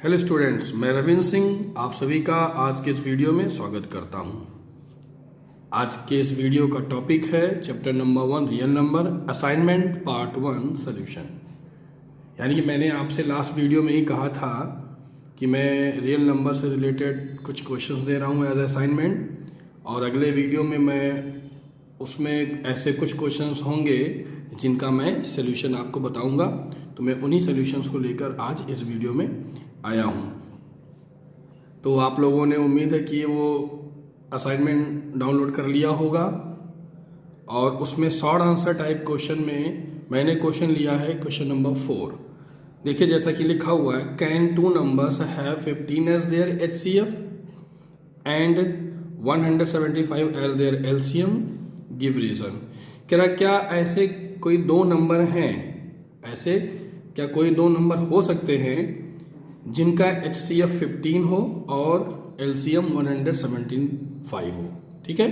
Hello students, मैं रविंद्र सिंह आप सभी का आज के इस वीडियो में स्वागत करता हूं। आज के इस वीडियो का टॉपिक है chapter number 1 real number assignment part 1 solution. यानी कि मैंने आपसे लास्ट वीडियो में ही कहा था कि मैं रियल नंबर से रिलेटेड कुछ क्वेश्चंस दे रहा हूं एज असाइनमेंट, और अगले वीडियो में मैं उसमें ऐसे कुछ क्वेश्चंस होंगे जिनका मैं सॉल्यूशन आपको बताऊंगा। तो मैं उन्हीं सॉल्यूशंस को लेकर आज इस वीडियो में आया हूँ। तो आप लोगों ने उम्मीद है कि वो असाइनमेंट डाउनलोड कर लिया होगा, और उसमें शॉर्ट आंसर टाइप क्वेश्चन में मैंने क्वेश्चन लिया है क्वेश्चन नंबर 4। देखिए जैसा कि लिखा हुआ है, can two numbers have 15 as their HCF and 175 as their LCM, give reason. क्या ऐसे कोई दो नंबर हैं, ऐसे क्या कोई दो नंबर हो सकते हैं जिनका HCF 15 हो और LCM 175 हो। ठीक है,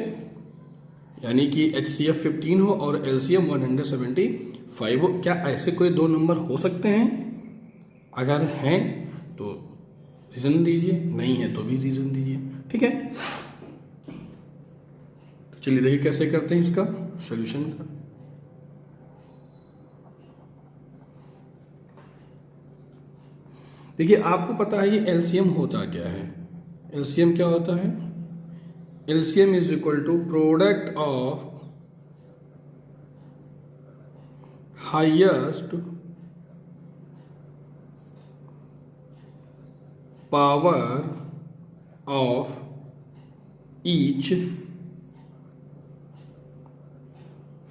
यानी कि HCF 15 हो और LCM 175 हो। क्या ऐसे कोई दो नंबर हो सकते हैं? अगर हैं तो रीजन दीजिए, नहीं है तो भी रीजन दीजिए। ठीक है, तो चलिए देखिए कैसे करते हैं इसका सॉल्यूशन का। देखिए आपको पता है ये एलसीएम होता क्या है। एलसीएम क्या होता है? LCM is equal to product of highest power of each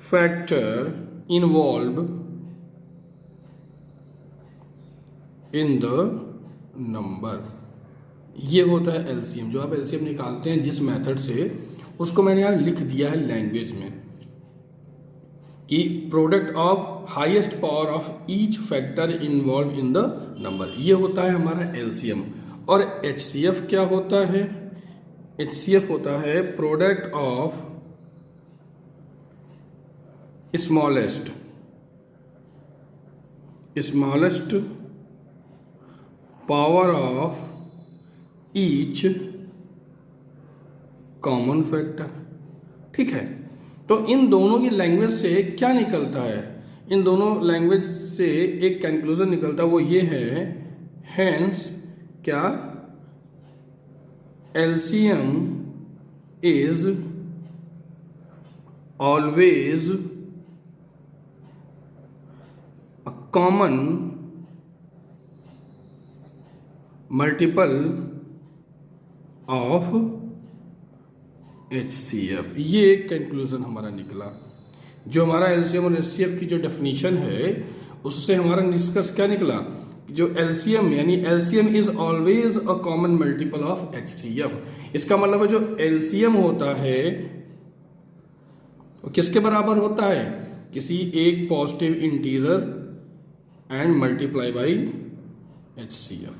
factor involve in the number. ये होता है एलसीएम। जो आप एलसीएम निकालते हैं जिस मेथड से, उसको मैंने यहाँ लिख दिया है लैंग्वेज में कि product of highest power of each factor involve in the number. ये होता है हमारा एलसीएम। और एचसीएफ क्या होता है? एचसीएफ होता है product of smallest power of each common factor. ठीक है, तो इन दोनों की लैंग्वेज से क्या निकलता है? इन दोनों लैंग्वेज से एक कंक्लूजन निकलता है, वो ये है, हेंस क्या LCM is always a common multiple of HCF। ये एक कंक्लूजन हमारा निकला। जो हमारा एलसीएम और HCF की जो डेफिनेशन है, उससे हमारा निष्कर्ष क्या निकला? जो एलसीएम यानी LCM is always a common multiple of HCF। इसका मतलब है जो एलसीएम होता है वो किसके बराबर होता है? किसी एक positive integer and multiply by HCF।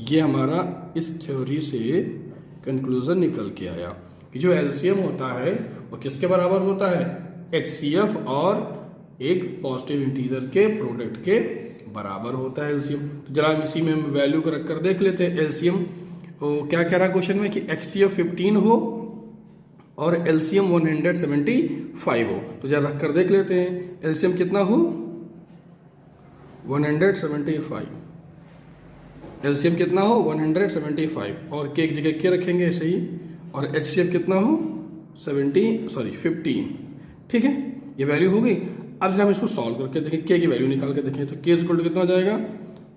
ये हमारा इस थ्योरी से कंक्लूजन निकल के आया कि जो एलसीएम होता है वो किसके बराबर होता है? HCF और एक पॉजिटिव इंटीजर के प्रोडक्ट के बराबर होता है एलसीएम। तो जरा हम इसी में वैल्यू को रख कर देख लेते हैं। एलसीएम तो क्या कह रहा है क्वेश्चन में कि HCF 15 हो और LCM 175 हो। तो जरा रख कर देख लेते हैं एलसीएम कितना हो? 175। एलसीएम कितना हो? 175, और के एक जगह के रखेंगे ऐसे ही। और HCF कितना हो? 15। ठीक है, ये वैल्यू हो गई। अब जब हम इसको सॉल्व करके देखें, के की वैल्यू निकाल के देखें, तो के इक्वल टू कितना हो जाएगा?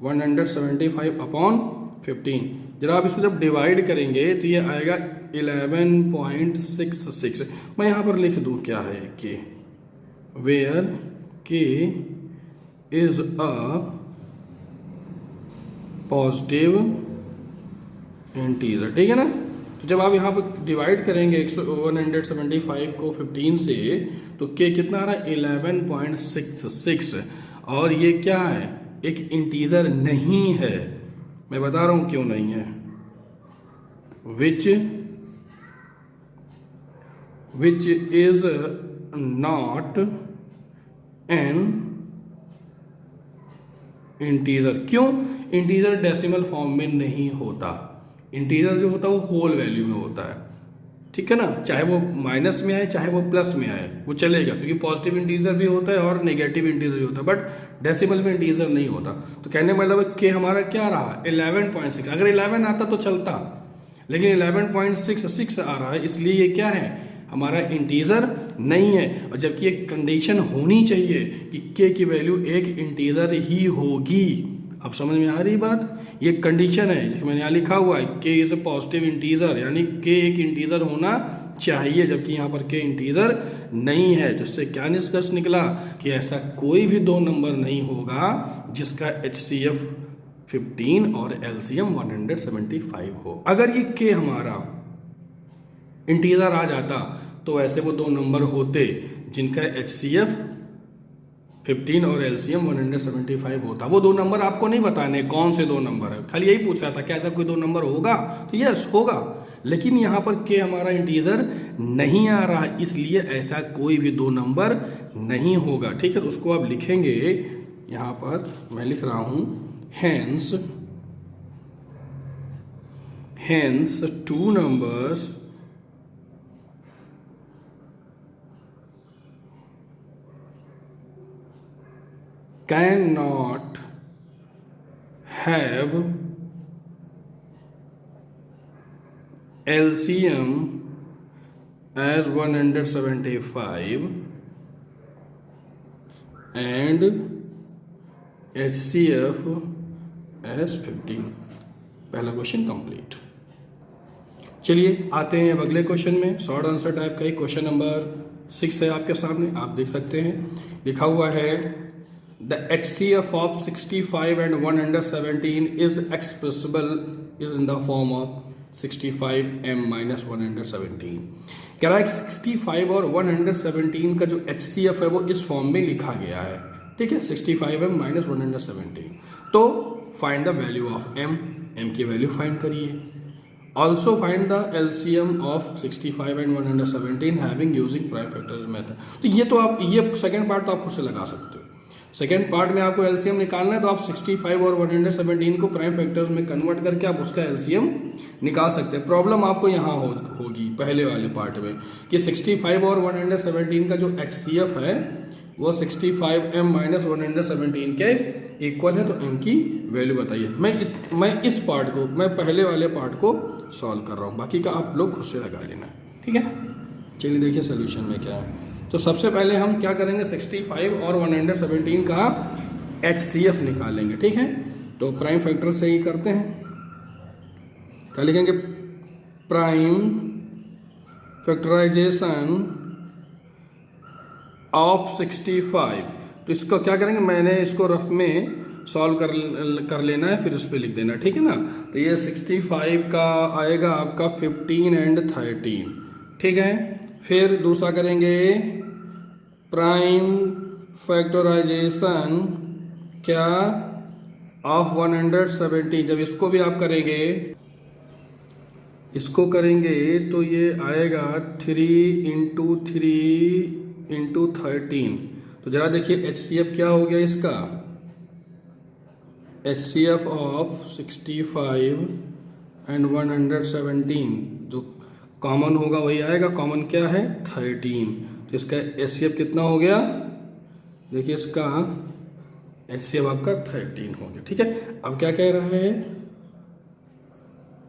175 अपॉन 15। जरा आप इसको जब डिवाइड करेंगे तो ये आएगा 11.66। मैं यहाँ पर लिख दूँ क्या है के, वेयर के इज अ पॉजिटिव इंटीजर। ठीक है ना? तो जब आप यहाँ पर डिवाइड करेंगे 175 को 15 से, तो के कितना आ रहा है? 11.66। और ये क्या है? एक इंटीजर नहीं है। मैं बता रहा हूं क्यों नहीं है। Which is not an integer. क्यों? इंटीजर डेसिमल फॉर्म में नहीं होता, इंटीजर जो होता है वो होल वैल्यू में होता है, ठीक है ना। चाहे वो माइनस में आए चाहे वो प्लस में आए वो चलेगा, क्योंकि पॉजिटिव इंटीजर भी होता है और नेगेटिव इंटीजर भी होता है, बट डेसिमल में इंटीजर नहीं होता। तो कहने का मतलब कि हमारा क्या रहा 11.6। अगर 11 आता तो चलता, लेकिन 11.66 आ रहा है, इसलिए ये क्या है हमारा इंटीजर नहीं है। और जबकि एक कंडीशन होनी चाहिए कि के की वैल्यू एक इंटीजर ही होगी। अब समझ में आ रही बात? ये कंडीशन है जिसमें मैंने यहाँ लिखा हुआ है के इज ए पॉजिटिव इंटीजर, यानी के एक इंटीजर होना चाहिए, जबकि यहाँ पर के इंटीजर नहीं है। तो इससे क्या निष्कर्ष निकला कि ऐसा कोई भी दो नंबर नहीं होगा जिसका HCF 15 और LCM 175 हो। अगर ये के हमारा इंटीजर आ जाता तो ऐसे वो दो नंबर होते जिनका HCF 15 और LCM 175 होता। वो दो नंबर आपको नहीं बताने कौन से दो नंबर है, खाली यही पूछ रहा था क्या ऐसा कोई दो नंबर होगा, तो यस होगा। लेकिन यहाँ पर के हमारा इंटीजर नहीं आ रहा, इसलिए ऐसा कोई भी दो नंबर नहीं होगा, ठीक है। तो उसको आप लिखेंगे, यहाँ पर मैं लिख रहा हूं hence two numbers cannot have LCM as 175 and HCF as 15। पहला क्वेश्चन कंप्लीट। चलिए आते हैं अब अगले क्वेश्चन में। शॉर्ट आंसर टाइप का ही क्वेश्चन नंबर 6 है आपके सामने, आप देख सकते हैं। लिखा हुआ है the HCF of 65 and 117 is expressible is in the form of 65m minus 117। कह रहा है 65 और 117 का जो HCF है वो इस फॉर्म में लिखा गया है, ठीक है, 65m माइनस 117। तो find the value of m की वैल्यू फाइंड करिए। Also find the LCM of 65 and 117 having using prime factors method. तो ये तो आप ये सेकेंड पार्ट तो आप खुद से लगा सकते हो। सेकेंड पार्ट में आपको LCM निकालना है तो आप 65 और 117 को प्राइम फैक्टर्स में कन्वर्ट करके आप उसका LCM निकाल सकते हैं। प्रॉब्लम आपको यहाँ होगी पहले वाले पार्ट में कि 65 और 117 का जो HCF है वो 65m माइनस 117 के इक्वल है, तो m की वैल्यू बताइए। मैं इस पार्ट को, मैं पहले वाले पार्ट को सॉल्व कर रहा हूँ, बाकी का आप लोग खुद से लगा लेना, ठीक है। चलिए देखिए सोल्यूशन में क्या है। तो सबसे पहले हम क्या करेंगे 65 और 117 का HCF निकालेंगे, ठीक है। तो प्राइम फैक्टर से ही करते हैं। क्या लिखेंगे? Prime factorization of 65। तो इसको क्या करेंगे, मैंने इसको रफ में सॉल्व कर लेना है, फिर उस पर लिख देना, ठीक है ना। तो ये 65 का आएगा आपका 15 एंड 13, ठीक है। फिर दूसरा करेंगे प्राइम फैक्टराइजेशन क्या ऑफ 117। जब इसको भी आप करेंगे, इसको करेंगे तो ये आएगा 3 इंटू 3 इंटू 13। तो जरा देखिए HCF क्या हो गया इसका, HCF ऑफ 65 एंड 117 जो कॉमन होगा वही आएगा। कॉमन क्या है 13, तो इसका HCF कितना हो गया, देखिए इसका HCF आपका 13 हो गया, ठीक है। अब क्या कह रहा है,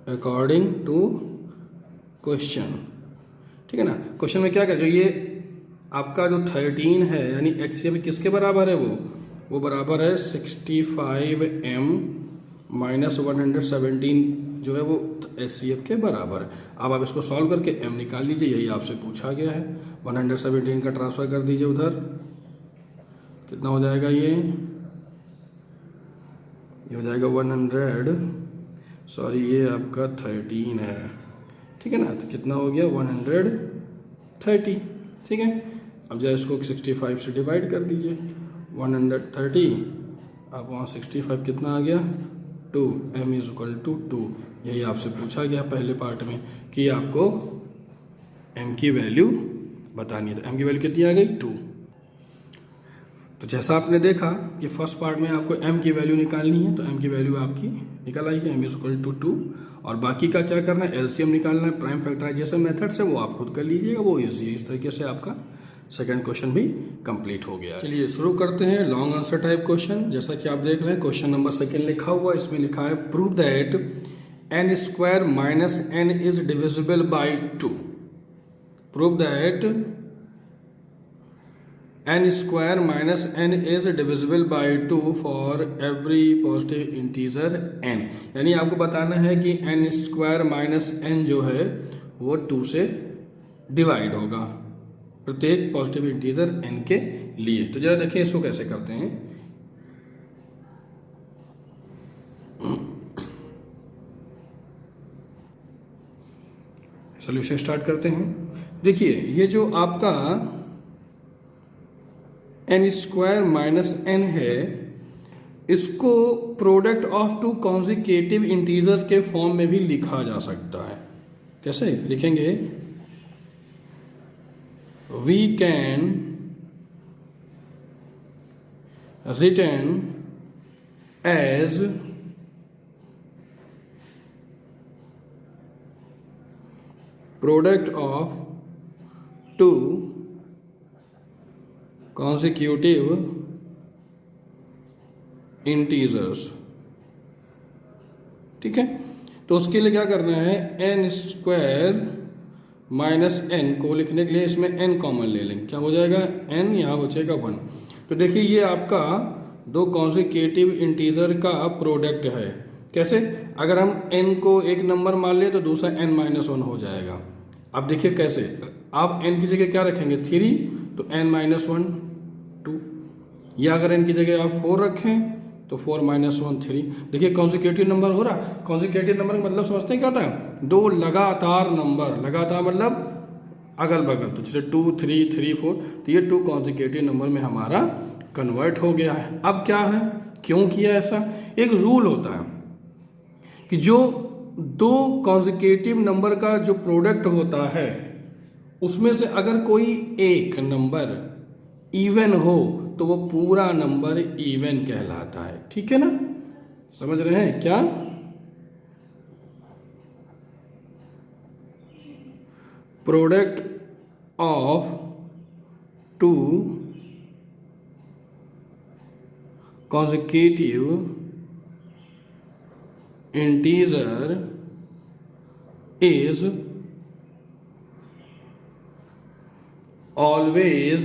अकॉर्डिंग टू क्वेश्चन, ठीक है ना। क्वेश्चन में क्या कह, जो ये आपका जो 13 है यानी HCF किसके बराबर है, वो बराबर है 65m माइनस 117 जो है वो HCF के बराबर है। अब आप इसको सॉल्व करके m निकाल लीजिए, यही आपसे पूछा गया है। 117 का ट्रांसफर कर दीजिए उधर, कितना हो जाएगा, ये हो जाएगा 100, सॉरी ये आपका 13 है, ठीक है ना। तो कितना हो गया 130, ठीक है। अब जाए इसको 65 से डिवाइड कर दीजिए, 130, अब वहाँ 65 कितना आ गया 2, m इज इक्वल टू 2। यही आपसे पूछा गया पहले पार्ट में कि आपको m की वैल्यू बतानी है। तो m की वैल्यू कितनी आ गई 2। तो तो जैसा आपने देखा कि फर्स्ट पार्ट में आपको m की वैल्यू निकालनी है, तो m की वैल्यू आपकी निकल आई है, m = 2, और बाकी का क्या करना है, एलसीएम निकालना है, प्राइम फैक्टराइजेशन मेथड से, वो आप खुद कर लीजिएगा, वो इजी। इस तरीके से आपका सेकंड क्वेश्चन भी कंप्लीट हो गया। चलिए शुरू करते हैं लॉन्ग आंसर टाइप क्वेश्चन। जैसा कि आप देख रहे हैं क्वेश्चन नंबर सेकंड लिखा हुआ, इसमें लिखा है prove that n² - n is divisible by 2। Prove that n² - n is divisible by 2 for every positive integer n। यानी आपको बताना है कि n² - n जो है वो 2 से डिवाइड होगा प्रत्येक पॉजिटिव इंटीजर n के लिए। तो जरा देखिए इसको कैसे करते हैं। सॉल्यूशन स्टार्ट करते हैं। देखिए ये जो आपका n² - n है, इसको प्रोडक्ट ऑफ 2 कॉन्जिक्यूटिव इंटीजर्स के फॉर्म में भी लिखा जा सकता है। कैसे लिखेंगे? We can written as product of 2 consecutive integers। ठीक है, तो उसके लिए क्या करना है, n² - n को लिखने के लिए इसमें n कॉमन ले लेंगे। क्या हो जाएगा, n यहाँ बचेगा 1। तो देखिए ये आपका 2 कॉन्जिक्यूटिव इंटीजर का प्रोडक्ट है। कैसे? अगर हम n को एक नंबर मान लें तो दूसरा n-1 हो जाएगा। अब देखिए कैसे, आप n की जगह क्या रखेंगे, 3, तो n-1 2, या अगर n की जगह आप 4 रखें तो 4-1 3। देखिए कॉन्जिक्यूटिव नंबर हो रहा। कॉन्जिक्यूटिव नंबर मतलब समझते हैं क्या होता है, 2 लगातार नंबर, लगातार मतलब अगल बगल, तो जैसे 2 3 3 4, तो ये 2 कॉन्जिक्यूटिव नंबर में हमारा कन्वर्ट हो गया है। अब क्या है, क्यों किया ऐसा? एक रूल होता है कि जो 2 कॉन्जिक्यूटिव नंबर का जो प्रोडक्ट होता है उसमें से अगर कोई एक नंबर इवन हो तो वो पूरा नंबर इवन कहलाता है। ठीक है ना, समझ रहे हैं क्या? Product of 2 consecutive integer is always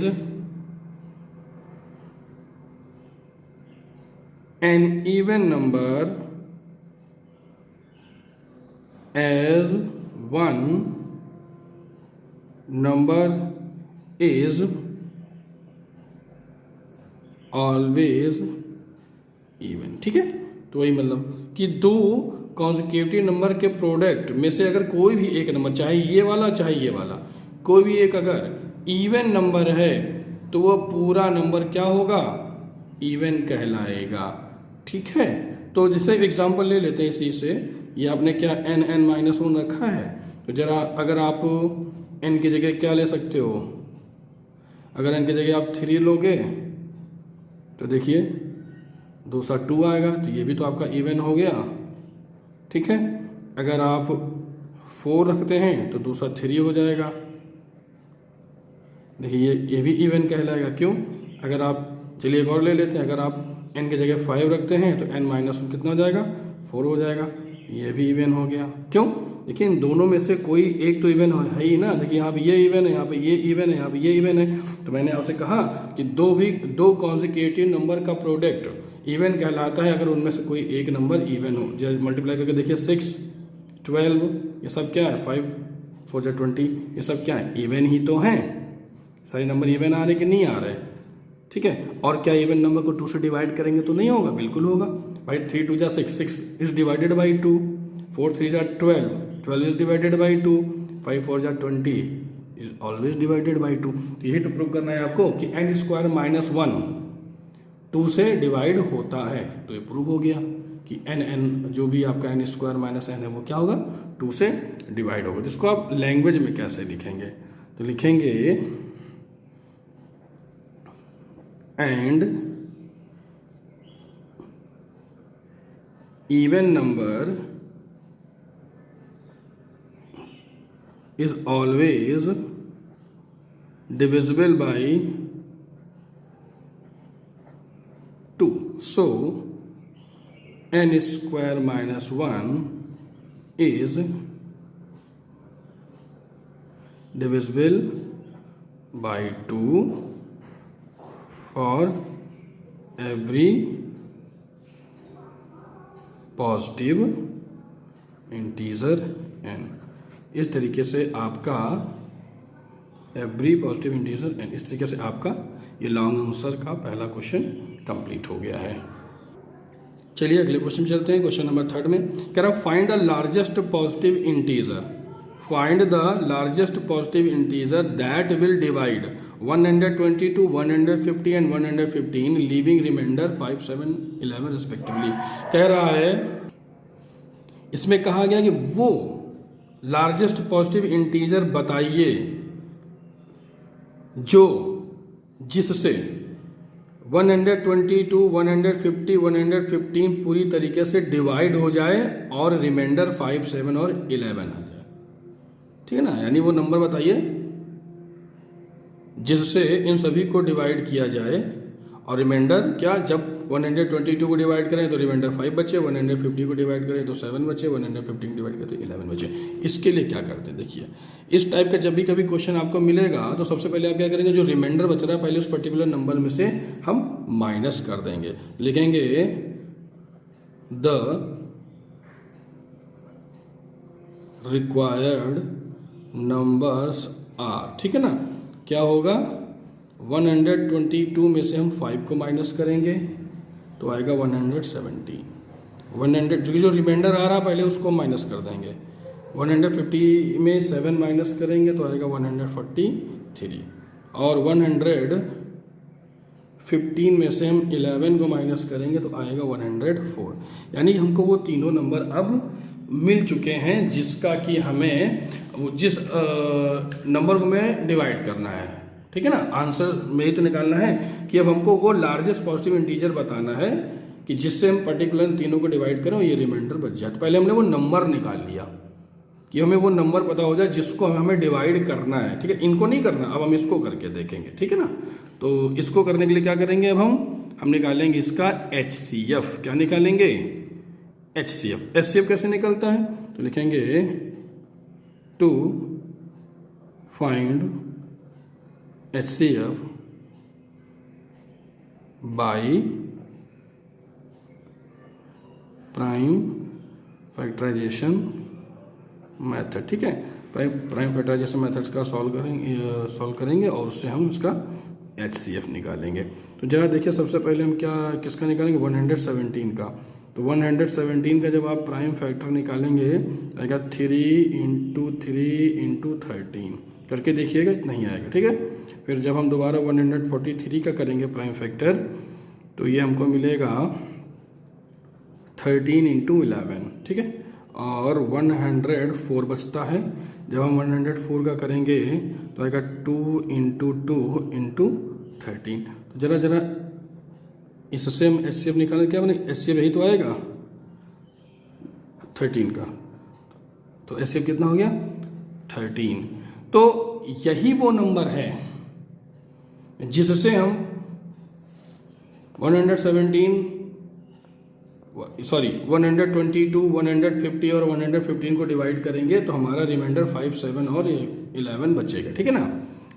an even number as one number is always even। ठीक है, तो वही मतलब कि 2 कॉन्जिक्यूटिव नंबर के प्रोडक्ट में से अगर कोई भी एक नंबर, चाहे ये वाला चाहे ये वाला, कोई भी एक अगर इवन नंबर है तो वह पूरा नंबर क्या होगा, इवन कहलाएगा। ठीक है, तो जैसे एग्जांपल ले लेते हैं इसी से। ये आपने क्या n-1 रखा है, तो जरा अगर आप n की जगह क्या ले सकते हो, अगर n की जगह आप 3 लोगे तो देखिए दूसरा 2 आएगा, तो ये भी तो आपका इवन हो गया। ठीक है, अगर आप 4 रखते हैं तो दूसरा 3 हो जाएगा। देखिए ये भी इवन कहलाएगा। क्यों? अगर आप, चलिए एक और ले लेते हैं, अगर आप n की जगह 5 रखते हैं तो n-1 कितना हो जाएगा, 4 हो जाएगा। ये भी इवन हो गया। क्यों? देखिए इन दोनों में से कोई एक तो इवन है ही ना। देखिए यहाँ पे ये इवन है, यहाँ पे ये इवन है, यहाँ पे ये इवन है। तो मैंने आपसे कहा कि 2 कॉन्जिक्यूटिव नंबर का प्रोडक्ट इवन कहलाता है अगर उनमें से कोई एक नंबर इवन हो। जैसे मल्टीप्लाई करके देखिए 6 12, ये सब क्या है, 5 4 20, ये सब क्या है, इवन ही तो हैं। सारे नंबर इवन आ रहे कि नहीं आ रहे? ठीक है, और क्या इवन नंबर को 2 से डिवाइड करेंगे तो नहीं होगा? बिल्कुल होगा भाई। 3 2 6 6 is divided by 2, 4 3 12 12 is divided by 2, 5 4 20 is always divided by 2। तो यही तो प्रूव करना है आपको कि n² - 1 2 से डिवाइड होता है। तो ये प्रूव हो गया कि n जो भी आपका n² - n है वो क्या होगा, 2 से डिवाइड होगा। तो इसको आप लैंग्वेज में कैसे लिखेंगे, तो लिखेंगे and even number is always divisible by 2. So n square minus 1 is divisible by 2 for every positive integer n। इस तरीके से आपका एवरी पॉजिटिव इंटीजर n, इस तरीके से आपका ये लॉन्ग आंसर का पहला क्वेश्चन कंप्लीट हो गया है। चलिए अगले क्वेश्चन चलते हैं। क्वेश्चन नंबर 3 में कह रहा find the largest positive integer, find the largest positive integer that will divide 122, 150 and 115 leaving remainder 5, 7, 11 respectively. कह रहा है, इसमें कहा गया कि वो लार्जेस्ट पॉजिटिव इंटीजर बताइए जो जिससे 122, 150, 115 पूरी तरीके से डिवाइड हो जाए और रिमाइंडर 5, 7 और 11 आ जाए। ठीक है ना, यानी वो नंबर बताइए जिससे इन सभी को डिवाइड किया जाए और रिमाइंडर क्या, जब 122 को डिवाइड करें तो रिमाइंडर 5 बचे, 150 को डिवाइड करें तो 7 बचे, 115 को डिवाइड करें तो 11 बचे। इसके लिए क्या करते हैं, देखिए इस टाइप का जब भी कभी क्वेश्चन आपको मिलेगा तो सबसे पहले आप क्या करेंगे, जो रिमाइंडर बच रहा है पहले उस पर्टिकुलर नंबर में से हम माइनस कर देंगे, लिखेंगे द रिक्वायर्ड नंबर्स आर। ठीक है ना, क्या होगा, 122 में से हम 5 को माइनस करेंगे तो आएगा 170, 100 जो रिमाइंडर आ रहा पहले उसको माइनस कर देंगे, 150 में 7 माइनस करेंगे तो आएगा 143 और 115 में से हम 11 को माइनस करेंगे तो आएगा 104। यानी हमको वो तीनों नंबर अब मिल चुके हैं जिसका कि हमें जिस नंबर को हमें डिवाइड करना है। ठीक है ना, आंसर में ही तो निकालना है कि अब हमको वो लार्जेस्ट पॉजिटिव इंटीजर बताना है कि जिससे हम पर्टिकुलर तीनों को डिवाइड करें और ये रिमाइंडर बच जाए। तो पहले हमने वो नंबर निकाल लिया कि हमें वो नंबर पता हो जाए जिसको हमें डिवाइड करना है। ठीक है, इनको नहीं करना, अब हम इसको करके देखेंगे। ठीक है ना, तो इसको करने के लिए क्या करेंगे, अब हम निकालेंगे इसका HCF। क्या निकालेंगे, HCF। HCF कैसे निकलता है, तो लिखेंगे to find HCF by prime factorization method. ठीक है, प्राइम फैक्टराइजेशन मेथड्स का सॉल्व करेंगे और उससे हम इसका HCF निकालेंगे। तो जरा देखिए, सबसे पहले हम किसका निकालेंगे, 117 का। तो 117 का जब आप प्राइम फैक्टर निकालेंगे आएगा 3 × 3 × 13 करके देखिएगा, नहीं आएगा। ठीक है, फिर जब हम दोबारा 143 का करेंगे प्राइम फैक्टर तो ये हमको मिलेगा 13 × 11। ठीक है, और 104 बचता है, जब हम 104 का करेंगे तो आएगा 2 × 2 × 13। तो जरा इससे हम HCF निकालें, क्या बने HCF यही तो आएगा 13 का, तो HCF कितना हो गया 13। तो यही वो नंबर है जिससे हम 122, 150 और 115 को डिवाइड करेंगे तो हमारा रिमाइंडर 5, 7 और 11 बचेगा। ठीक है ना,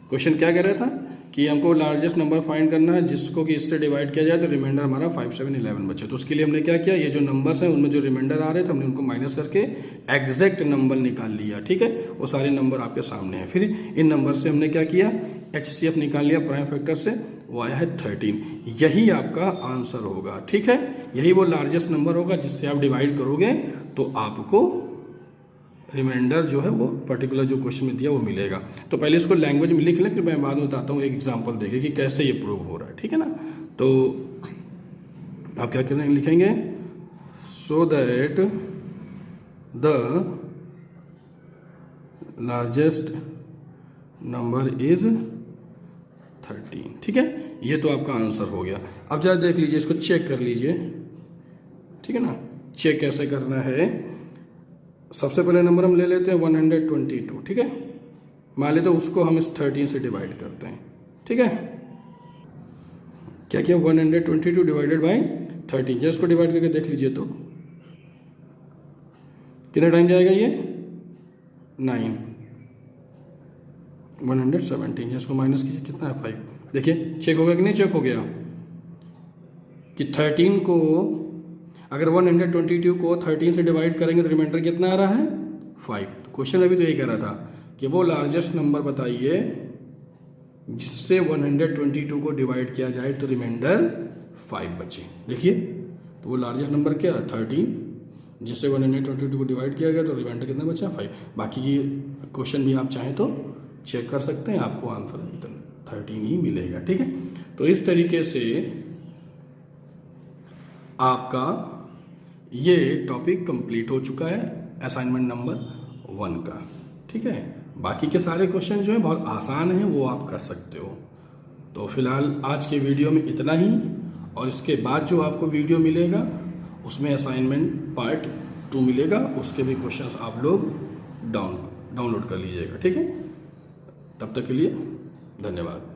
क्वेश्चन क्या कह रहा था कि हमको लार्जेस्ट नंबर फाइंड करना है जिसको कि इससे डिवाइड किया जाए तो रिमाइंडर हमारा 5, 7, 11 बचे। तो उसके लिए हमने क्या किया, ये जो नंबर्स हैं उनमें जो रिमाइंडर आ रहे थे हमने उनको माइनस करके एग्जैक्ट नंबर निकाल लिया। ठीक है, वो सारे नंबर आपके सामने हैं। फिर इन नंबर से हमने क्या किया, HCF निकाल लिया प्राइम फैक्टर से, वो आया है 13। यही आपका आंसर होगा। ठीक है, यही वो लार्जेस्ट नंबर होगा जिससे आप डिवाइड करोगे तो आपको रिमाइंडर जो है वो पर्टिकुलर जो क्वेश्चन में दिया वो मिलेगा। तो पहले इसको लैंग्वेज में लिख लें, फिर मैं बाद में बताता हूँ एक एग्जांपल देखें कि कैसे ये प्रूव हो रहा है। ठीक है ना, तो आप क्या करेंगे, लिखेंगे so that the largest number is 13। ठीक है, ये तो आपका आंसर हो गया। अब जरा देख लीजिए, इसको चेक कर लीजिए। ठीक है ना, चेक कैसे करना है। सबसे पहले नंबर हम ले लेते हैं 122। ठीक है, मान लेते हैं उसको हम इस 13 से डिवाइड करते हैं। ठीक है, क्या किया, 122 डिवाइडेड बाई 13। जब इसको डिवाइड करके देख लीजिए तो कितना टाइम जाएगा ये 9। 117, इसको माइनस कीजिए, कितना है 5। देखिए चेक हो गया कि नहीं चेक हो गया कि 13 को अगर 122 को 13 से डिवाइड करेंगे तो रिमाइंडर कितना आ रहा है 5। तो क्वेश्चन अभी तो यही कह रहा था कि वो लार्जेस्ट नंबर बताइए जिससे 122 को डिवाइड किया जाए तो रिमाइंडर 5 बचे। देखिए तो वो लार्जेस्ट नंबर क्या है 13, जिससे 122 को डिवाइड किया गया तो रिमाइंडर कितना बचा 5। बाकी की क्वेश्चन भी आप चाहें तो चेक कर सकते हैं, आपको आंसर इतना 13 ही मिलेगा। ठीक है, तो इस तरीके से आपका ये टॉपिक कंप्लीट हो चुका है असाइनमेंट नंबर 1 का। ठीक है, बाकी के सारे क्वेश्चन जो है बहुत आसान हैं, वो आप कर सकते हो। तो फिलहाल आज के वीडियो में इतना ही, और इसके बाद जो आपको वीडियो मिलेगा उसमें असाइनमेंट पार्ट 2 मिलेगा, उसके भी क्वेश्चंस आप लोग डाउनलोड कर लीजिएगा। ठीक है, तब तक के लिए धन्यवाद।